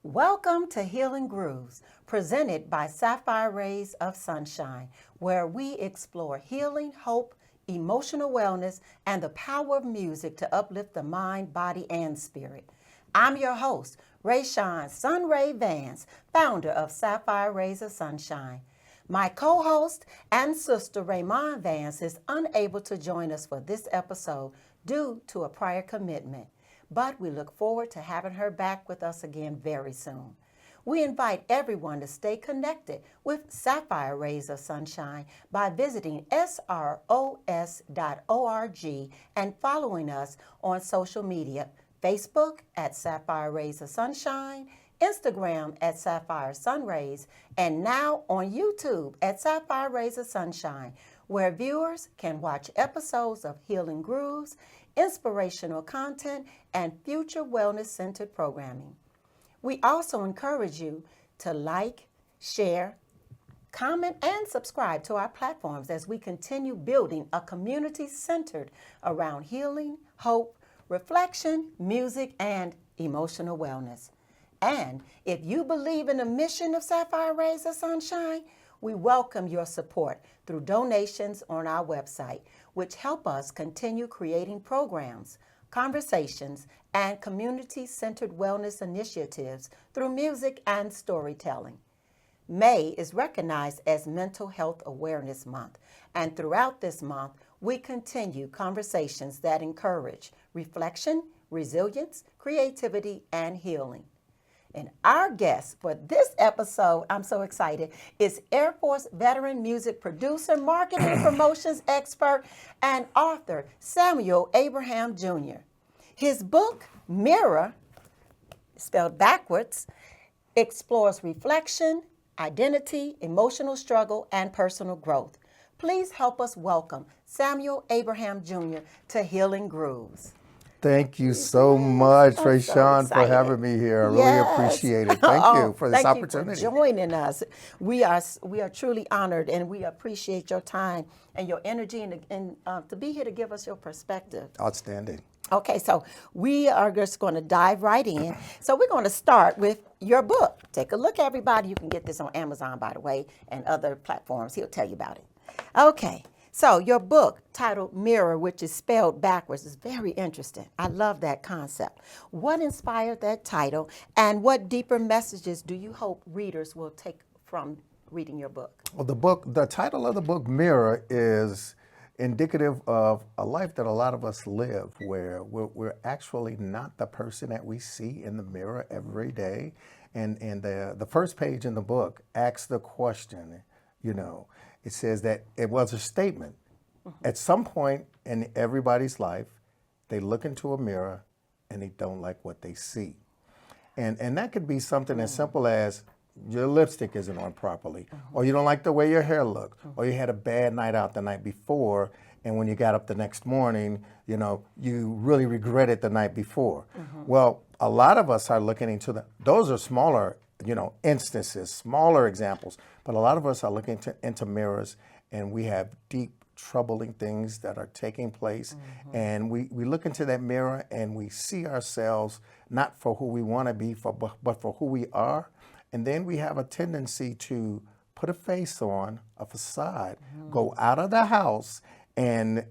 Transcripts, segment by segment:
Welcome to Healing Grooves, presented by Sapphire Rays of Sunshine, where we explore healing, hope, emotional wellness, and the power of music to uplift the mind, body, and spirit. I'm your host, Rayshawn Vance, founder of Sapphire Rays of Sunshine. My co-host and sister Rayshawn Vance is unable to join us for this episode due to a prior commitment, but we look forward to having her back with us again very soon. We invite everyone to stay connected with Sapphire Rays of Sunshine by visiting sros.org and following us on social media, Facebook at Sapphire Rays of Sunshine, Instagram at Sapphire Sunrays, and now on YouTube at Sapphire Rays of Sunshine, where viewers can watch episodes of Healing Grooves, inspirational content, and future wellness-centered programming. We also encourage you to like, share, comment, and subscribe to our platforms as we continue building a community centered around healing, hope, reflection, music, and emotional wellness. And if you believe in the mission of Sapphire Rays of Sunshine, we welcome your support through donations on our website, which help us continue creating programs, conversations, and community-centered wellness initiatives through music and storytelling. May is recognized as Mental Health Awareness Month, and throughout this month, we continue conversations that encourage reflection, resilience, creativity, and healing. And our guest for this episode, I'm so excited, is Air Force veteran music producer, marketing promotions expert, and author Samuel Abraham Jr. His book, Mirror, spelled backwards, explores reflection, identity, emotional struggle, and personal growth. Please help us welcome Samuel Abraham Jr. to Healing Grooves. Thank you so much, I'm Rayshawn, so for having me here. I really appreciate it. Thank you for this opportunity. Thank you for joining us. We are truly honored, and we appreciate your time and your energy and to be here to give us your perspective. Outstanding. Okay, so we are just going to dive right in. So we're going to start with your book. Take a look, everybody. You can get this on Amazon, by the way, and other platforms. He'll tell you about it. Okay. So your book, titled Mirror, which is spelled backwards, is very interesting. I love that concept. What inspired that title, and what deeper messages do you hope readers will take from reading your book? Well, the title of the book, Mirror, is indicative of a life that a lot of us live, where we're actually not the person that we see in the mirror every day. And the first page in the book asks the question, it says that it was a statement. At some point in everybody's life, they look into a mirror and they don't like what they see. And that could be something as simple as your lipstick isn't on properly, or you don't like the way your hair looks, or you had a bad night out the night before, and when you got up the next morning, you really regretted the night before. Well, a lot of us are looking into those are smaller instances, smaller examples. But a lot of us are looking into mirrors, and we have deep, troubling things that are taking place. And we look into that mirror and we see ourselves not for who we want to be, but for who we are. And then we have a tendency to put a face on, a facade, go out of the house and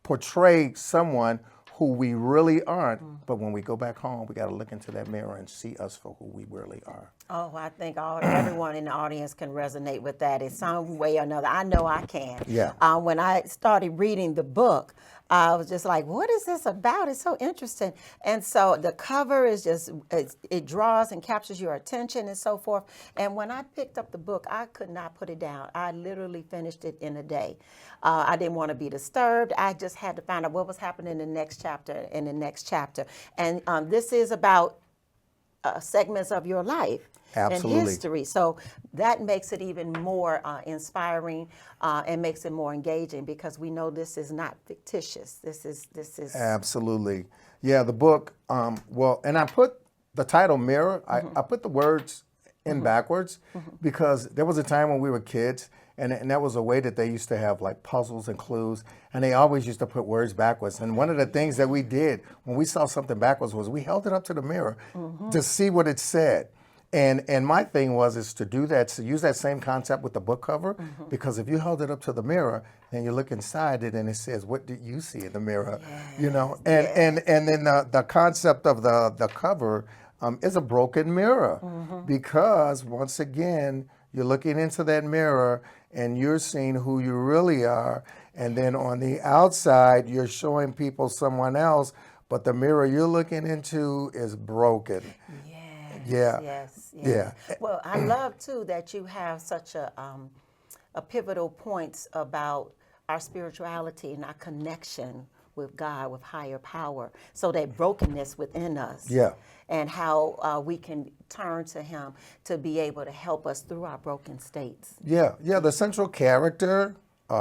portray someone who we really aren't. But when we go back home, we got to look into that mirror and see us for who we really are. Oh, I think everyone in the audience can resonate with that in some way or another. I know I can. Yeah. When I started reading the book, I was just like, what is this about? It's so interesting. And so the cover is just, it draws and captures your attention and so forth. And when I picked up the book, I could not put it down. I literally finished it in a day. I didn't want to be disturbed. I just had to find out what was happening in the next chapter. And this is about segments of your life. in Absolutely. history. So that makes it even more inspiring and makes it more engaging because we know this is not fictitious. This is Absolutely. Yeah, the book, well, and I put the title Mirror, I put the words in backwards because there was a time when we were kids and that was a way that they used to have like puzzles and clues, and they always used to put words backwards. And one of the things that we did when we saw something backwards was we held it up to the mirror to see what it said. And my thing was is to do that, to use that same concept with the book cover, because if you held it up to the mirror and you look inside it and it says, what do you see in the mirror? You know, and then the concept of the cover is a broken mirror, because once again, you're looking into that mirror and you're seeing who you really are. And then on the outside, you're showing people someone else, but the mirror you're looking into is broken. Yeah. Yes. Yeah. Well, I love too that you have such a pivotal points about our spirituality and our connection with God, with higher power. So that brokenness within us. Yeah. And how we can turn to Him to be able to help us through our broken states. Yeah. The central character,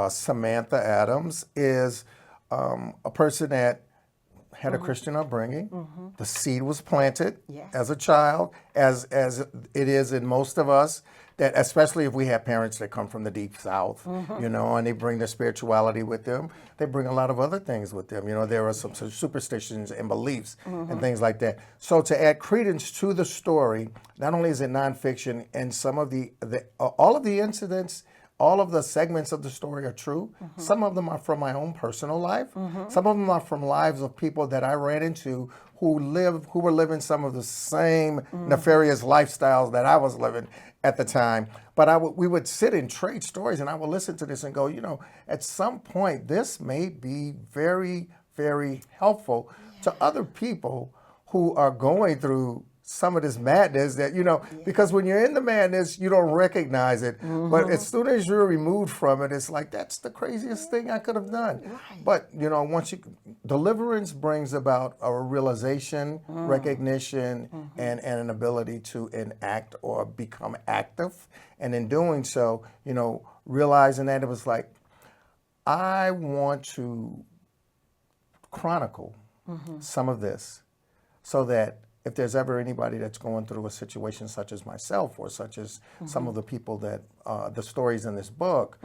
Samantha Adams, is a person that had a Christian upbringing. The seed was planted as a child, as it is in most of us, that especially if we have parents that come from the deep South, you know, and they bring their spirituality with them. They bring a lot of other things with them. You know, there are some superstitions and beliefs and things like that. So to add credence to the story, not only is it nonfiction, and some of all of the incidents, all of the segments of the story are true. Some of them are from my own personal life. Some of them are from lives of people that I ran into who were living some of the same nefarious lifestyles that I was living at the time. But we would sit and trade stories, and I would listen to this and go, you know, at some point, this may be very, very helpful to other people who are going through some of this madness that, you know, because when you're in the madness, you don't recognize it. But as soon as you're removed from it, it's like, that's the craziest thing I could have done. But, you know, deliverance brings about a realization, recognition, and an ability to enact or become active. And in doing so, you know, realizing that it was like, I want to chronicle some of this so that if there's ever anybody that's going through a situation such as myself or such as some of the people that the stories in this book,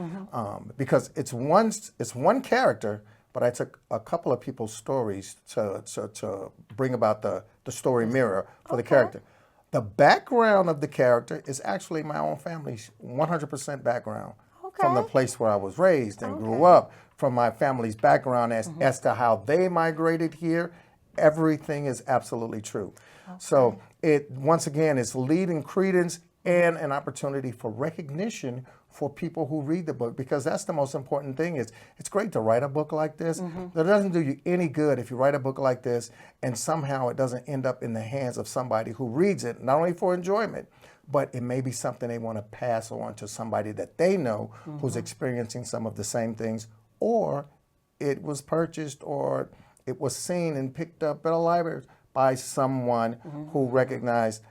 because it's one character, but I took a couple of people's stories to bring about the story Mirror for the character. The background of the character is actually my own family's 100% background from the place where I was raised and grew up, from my family's background as to how they migrated here. Everything is absolutely true. So it, once again, is leading credence and an opportunity for recognition for people who read the book, because that's the most important thing. It's great to write a book like this, but it doesn't do you any good if you write a book like this and somehow it doesn't end up in the hands of somebody who reads it, not only for enjoyment, but it may be something they want to pass on to somebody that they know who's experiencing some of the same things, or it was purchased or it was seen and picked up at a library by someone who recognized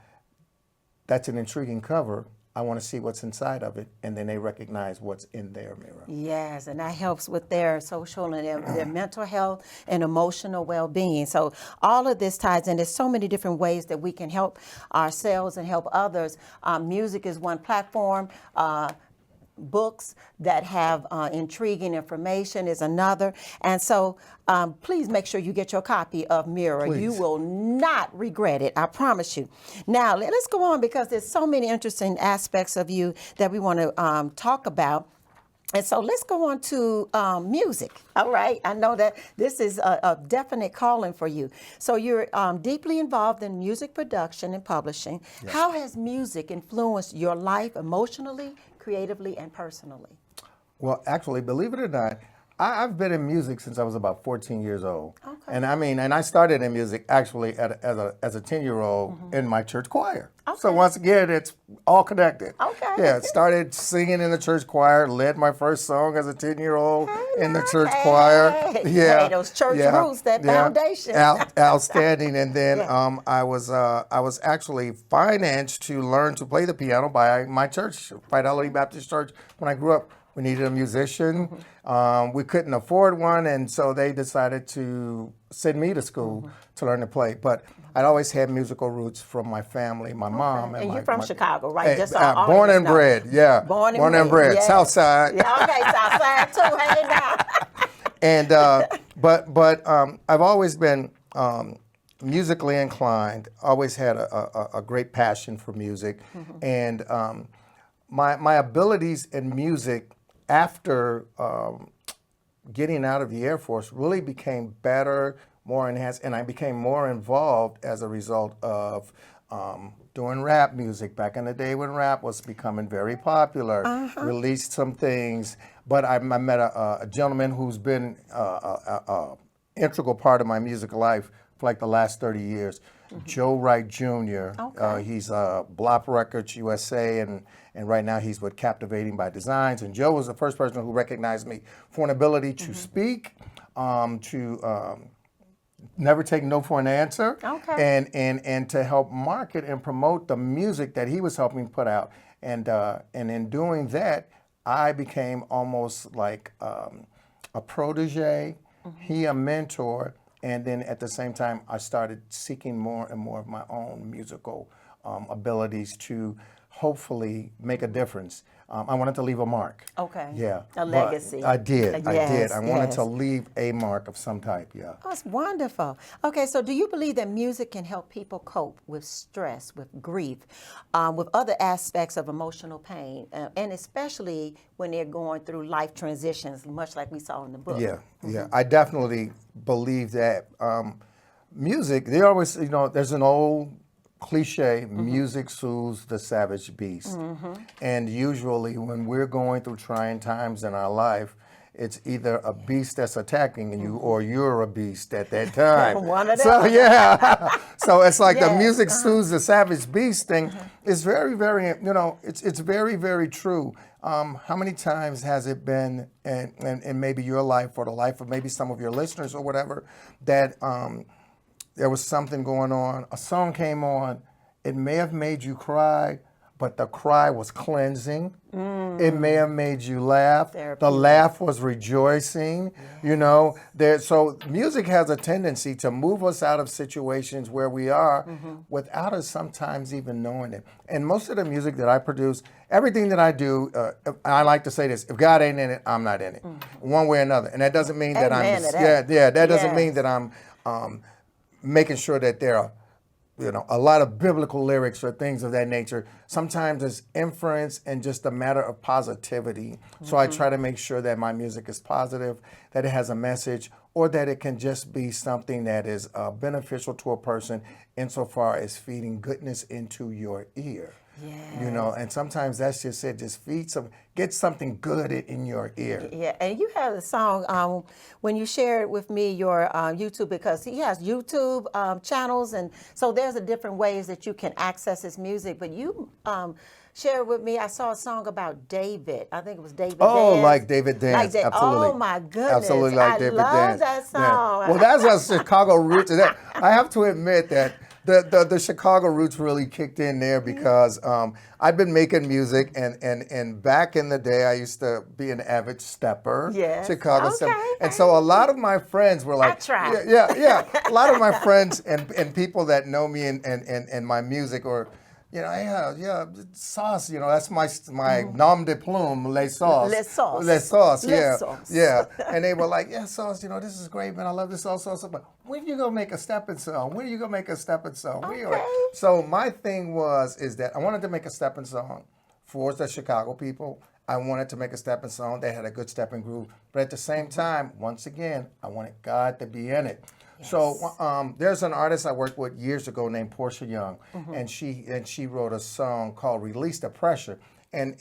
that's an intriguing cover. I want to see what's inside of it, and then they recognize what's in their mirror. Yes, and that helps with their social and their mental health and emotional well-being. So all of this ties in. There's so many different ways that we can help ourselves and help others. Music is one platform. Books that have intriguing information is another. And so please make sure you get your copy of Mirror. Please. You will not regret it, I promise you. Now, let's go on, because there's so many interesting aspects of you that we want to talk about. And so let's go on to music. All right. I know that this is a definite calling for you. So you're deeply involved in music production and publishing. Yes. How has music influenced your life emotionally, creatively, and personally? Well, actually, believe it or not, I've been in music since I was about 14 years old. Okay. And I started in music actually as a 10-year-old in my church choir. Okay. So once again, it's all connected. Okay. Yeah, started singing in the church choir, led my first song as a 10-year-old in the church choir. Yeah. Hey, those church roots, that foundation. Outstanding. And then I was actually financed to learn to play the piano by my church, Fidelity Baptist Church. When I grew up, we needed a musician. We couldn't afford one, and so they decided to send me to school to learn to play. But I'd always had musical roots from my family, my mom. And you're from Chicago, right? Just so our born audience and knows. bred, yeah. Born and bred. Yes. South Side. Yeah, okay, South Side too, hanging down. And but I've always been musically inclined. Always had a great passion for music, and my abilities in music after getting out of the Air Force really became better, more enhanced, and I became more involved as a result of doing rap music back in the day when rap was becoming very popular. Released some things, but I met a gentleman who's been an integral part of my music life for like the last 30 years. Joe Wright Jr. Okay. He's Blop Records USA, and right now he's with Captivating by Designs. And Joe was the first person who recognized me for an ability to speak, to never take no for an answer, and to help market and promote the music that he was helping put out. And in doing that, I became almost like a protege, he a mentor. And then at the same time, I started seeking more and more of my own musical abilities to hopefully make a difference. I wanted to leave a mark. Okay. Yeah. A legacy. I did. I wanted yes. to leave a mark of some type. Yeah. Oh, that's wonderful. Okay, so do you believe that music can help people cope with stress, with grief, with other aspects of emotional pain, and especially when they're going through life transitions, much like we saw in the book? Yeah, yeah. I definitely believe that. Music, they always, there's an old cliche, music soothes the savage beast. And usually when we're going through trying times in our life, it's either a beast that's attacking you or you're a beast at that time. One of them. So yeah, so it's like the music soothes the savage beast thing is very, very, it's very, very true. How many times has it been in maybe your life or the life of maybe some of your listeners or whatever, that there was something going on, a song came on, it may have made you cry, but the cry was cleansing. It may have made you laugh. The laugh was rejoicing. So music has a tendency to move us out of situations where we are without us sometimes even knowing it. And most of the music that I produce, everything that I do, I like to say this: if God ain't in it, I'm not in it, one way or another. And that doesn't mean that that doesn't mean that I'm making sure that there are, a lot of biblical lyrics or things of that nature. Sometimes it's inference and just a matter of positivity. So I try to make sure that my music is positive, that it has a message, or that it can just be something that is beneficial to a person insofar as feeding goodness into your ear. Yeah. And sometimes that's just it. Just get something good in your ear. Yeah, and you have a song when you shared with me your YouTube, because he has YouTube channels, and so there's a different ways that you can access his music. But you shared with me, I saw a song about David. I think it was David Dance. Oh, like David Dance, absolutely. Oh my goodness, absolutely like David Dance. I love that song. Yeah. Well, that's a Chicago roots. I have to admit that the Chicago roots really kicked in there because I've been making music, and back in the day I used to be an avid stepper. Yes. Chicago stepper. And so a lot of my friends were like, I tried. Yeah. A lot of my friends and people that know me and my music, or sauce, that's my nom de plume, les sauce. Les sauce. Les sauce, yeah. Les sauce. Yeah. And they were like, yeah, sauce, this is great, man. I love this sauce. But when are you going to make a stepping song? When are you going to make a stepping song? Okay. So my thing is that I wanted to make a stepping song for the Chicago people. I wanted to make a stepping song that had a good stepping groove. But at the same time, once again, I wanted God to be in it. Yes. So there's an artist I worked with years ago named Portia Young, and she wrote a song called "Release the Pressure." And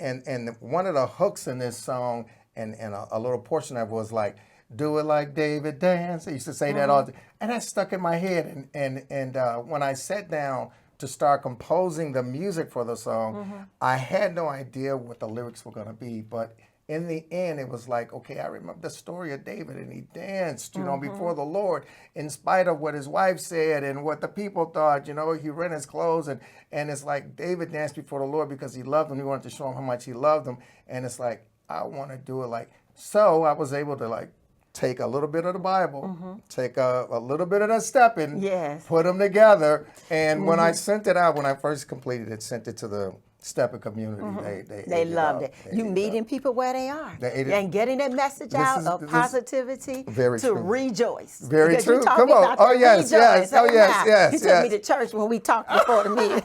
one of the hooks in this song, and a little portion of it was like, Do it like David dance. I used to say that all the time. And that stuck in my head. And when I sat down to start composing the music for the song, I had no idea what the lyrics were going to be. But in the end, it was like, okay, I remember the story of David, and he danced, before the Lord, in spite of what his wife said and what the people thought. He rent his clothes, and it's like David danced before the Lord because he loved him. He wanted to show him how much he loved him. And it's like, I want to do it like. So I was able to take a little bit of the Bible, take a little bit of the stepping, put them together. And when I sent it out, when I first completed it, sent it to the stepping community. They loved it. You meeting people where they are and getting that message out of positivity to rejoice. Very true. Come on. Oh, yes. Oh, yes. You took me to church when we talked before the meeting.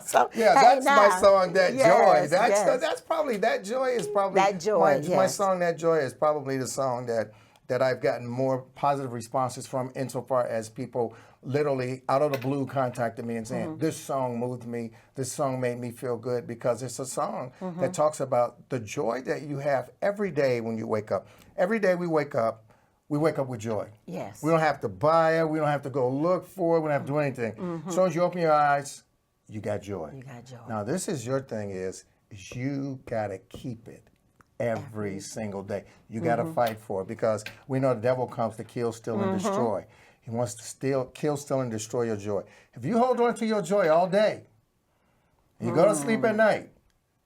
So, that's my song, That Joy. That's probably, That Joy is probably, That Joy, my song, That Joy is probably the song that I've gotten more positive responses from, insofar as people literally out of the blue contacted me and saying, this song moved me, this song made me feel good, because it's a song that talks about the joy that you have every day when you wake up. Every day we wake up with joy. Yes. We don't have to buy it, we don't have to go look for it, we don't have to do anything. As soon as you open your eyes, you got joy. You got joy. Now this is your thing is you gotta keep it. Every single day. You got to fight for it, because we know the devil comes to kill, steal, and destroy. He wants to kill, steal, and destroy your joy. If you hold on to your joy all day, you go to sleep at night,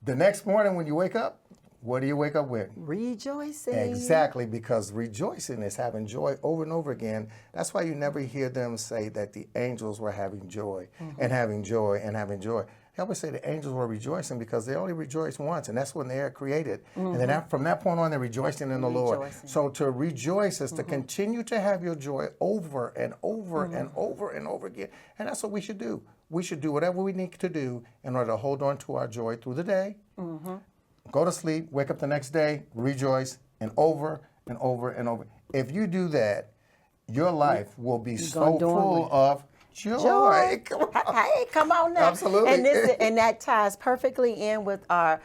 the next morning when you wake up, what do you wake up with? Rejoicing. Exactly, because rejoicing is having joy over and over again. That's why you never hear them say that the angels were having joy and having joy and having joy. They always say the angels were rejoicing because they only rejoiced once, and that's when they are created. And then from that point on, they're rejoicing in the Lord. So to rejoice is to continue to have your joy over and over and over and over again. And that's what we should do. We should do whatever we need to do in order to hold on to our joy through the day, go to sleep, wake up the next day, rejoice, and over and over and over. If you do that, your life will be so full of joy. Come on now. Absolutely. And that ties perfectly in with our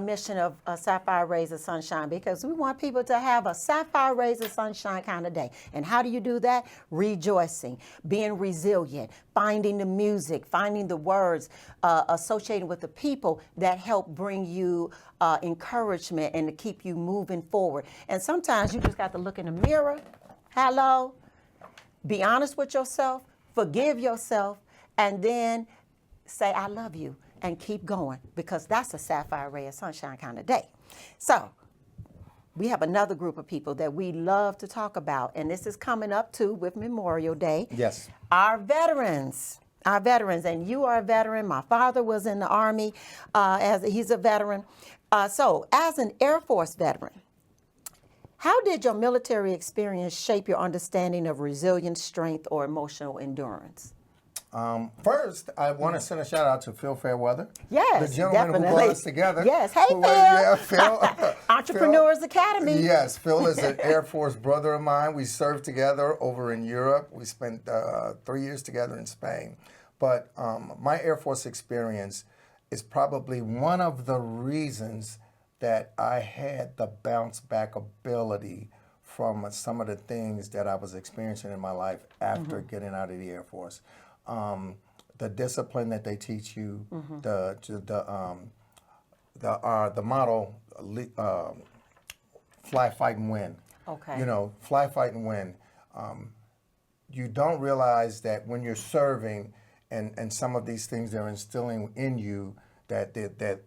mission of Sapphire Rays of Sunshine, because we want people to have a Sapphire Rays of Sunshine kind of day. And how do you do that? Rejoicing, being resilient, finding the music, finding the words associated with the people that help bring you encouragement and to keep you moving forward. And sometimes you just got to look in the mirror. Hello. Be honest with yourself. Forgive yourself, and then say, I love you, and keep going, because that's a Sapphire Ray of Sunshine kind of day. So we have another group of people that we love to talk about, and this is coming up too with Memorial Day. Yes. Our veterans, and you are a veteran. My father was in the Army, he's a veteran. So as an Air Force veteran, how did your military experience shape your understanding of resilience, strength, or emotional endurance? First, I want to send a shout out to Phil Fairweather. Yes, the gentleman who brought us together. Yes, hey Phil. Phil. Entrepreneurs Academy. Yes, Phil is an Air Force brother of mine. We served together over in Europe. We spent 3 years together in Spain. But my Air Force experience is probably one of the reasons that I had the bounce back ability from some of the things that I was experiencing in my life after getting out of the Air Force. The discipline that they teach you, the model, fly, fight, and win. Okay. Fly, fight, and win. You don't realize that when you're serving, and some of these things they're instilling in you, that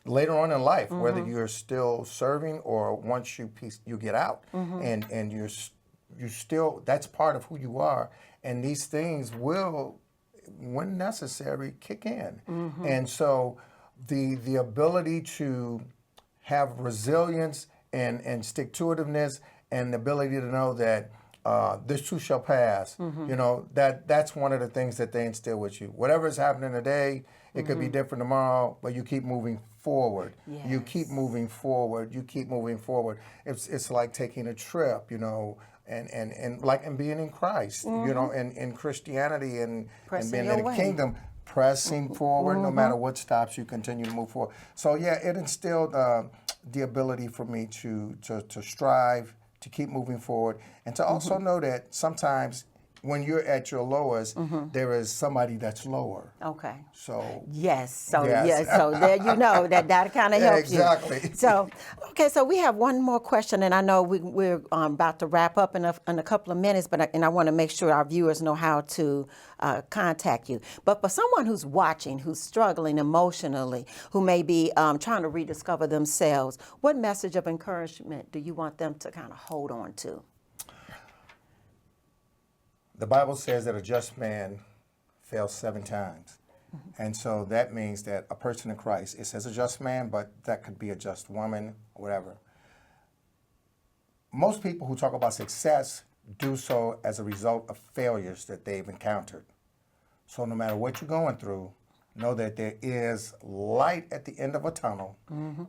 later on in life, whether you're still serving or once you get out, and you're still, that's part of who you are, and these things will, when necessary, kick in. And so the ability to have resilience and stick-to-itiveness, and the ability to know that this too shall pass, that's one of the things that they instill with you. Whatever is happening today, it could be different tomorrow, but you keep moving forward. Yes. You keep moving forward. You keep moving forward. It's like taking a trip, and being in Christ, in Christianity and being in the kingdom, pressing forward. No matter what stops you, continue to move forward. So yeah, it instilled the ability for me to strive, to keep moving forward, and to also know that sometimes when you're at your lowest, there is somebody that's lower. Okay. So Yes. So yes. So there you know that kind of helps Exactly. you. So okay. So we have one more question, and I know we're about to wrap up in a couple of minutes, but I want to make sure our viewers know how to contact you. But for someone who's watching, who's struggling emotionally, who may be trying to rediscover themselves, what message of encouragement do you want them to kind of hold on to? The Bible says that a just man fails 7 times. And so that means that a person in Christ, it says a just man, but that could be a just woman, whatever. Most people who talk about success do so as a result of failures that they've encountered. So no matter what you're going through, know that there is light at the end of a tunnel,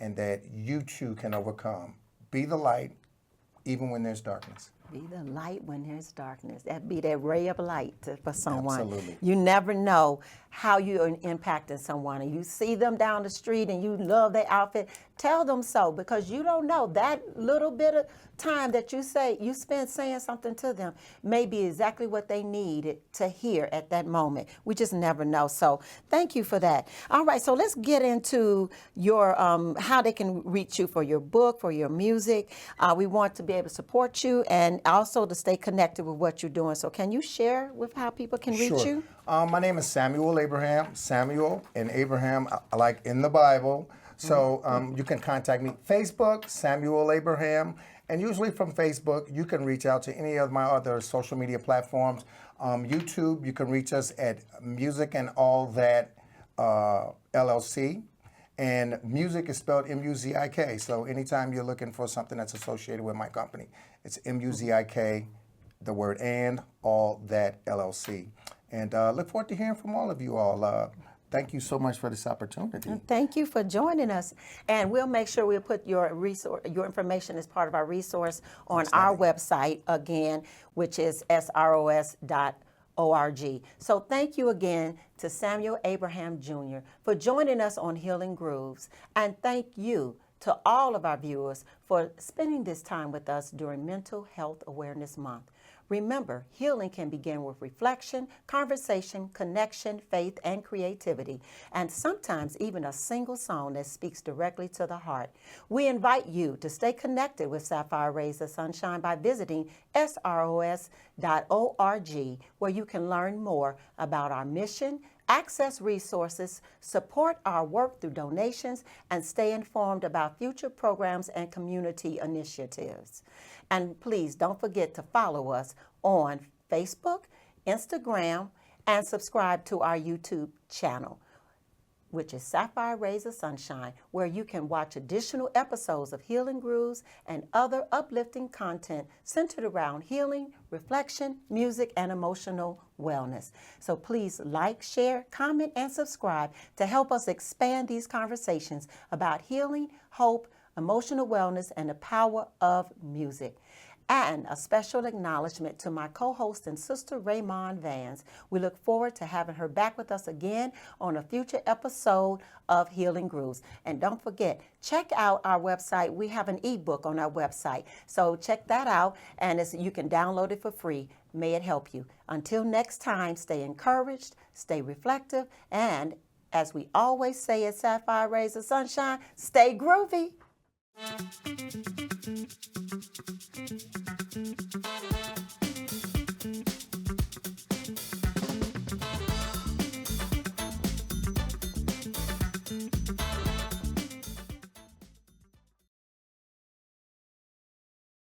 and that you too can overcome. Be the light even when there's darkness. Be the light when there's darkness. That be that ray of light for someone. Absolutely. You never know how you're impacting someone. And you see them down the street and you love their outfit, tell them so, because you don't know that little bit of time that you spend saying something to them may be exactly what they need to hear at that moment. We just never know. So thank you for that. All right, so let's get into your how they can reach you for your book, for your music. We want to be able to support you and also to stay connected with what you're doing. So can you share with how people can reach you? My name is Samuel Abraham. Samuel and Abraham, like in the Bible. So you can contact me. Facebook, Samuel Abraham. And usually from Facebook, you can reach out to any of my other social media platforms. YouTube, you can reach us at Music and All That LLC. And music is spelled M-U-Z-I-K. So anytime you're looking for something that's associated with my company, it's M-U-Z-I-K, the word and all that LLC. And look forward to hearing from all of you all. Thank you so much for this opportunity. Thank you for joining us. And we'll make sure we'll put your information as part of our resource on our website again, which is sros.org. So thank you again to Samuel Abraham Jr. for joining us on Healing Grooves. And thank you to all of our viewers for spending this time with us during Mental Health Awareness Month. Remember, healing can begin with reflection, conversation, connection, faith, and creativity, and sometimes even a single song that speaks directly to the heart. We invite you to stay connected with Sapphire Rays of Sunshine by visiting sros.org, where you can learn more about our mission, access resources, support our work through donations, and stay informed about future programs and community initiatives. And please don't forget to follow us on Facebook, Instagram, and subscribe to our YouTube channel, which is Sapphire Rays of Sunshine, where you can watch additional episodes of Healing Grooves and other uplifting content centered around healing, reflection, music, and emotional wellness. So please like, share, comment, and subscribe to help us expand these conversations about healing, hope, emotional wellness, and the power of music. And a special acknowledgement to my co-host and sister, Rayshawn Vance. We look forward to having her back with us again on a future episode of Healing Grooves. And don't forget, check out our website. We have an ebook on our website. So check that out, and you can download it for free. May it help you. Until next time, stay encouraged, stay reflective, and as we always say at Sapphire Rays of Sunshine, stay groovy. Thank you.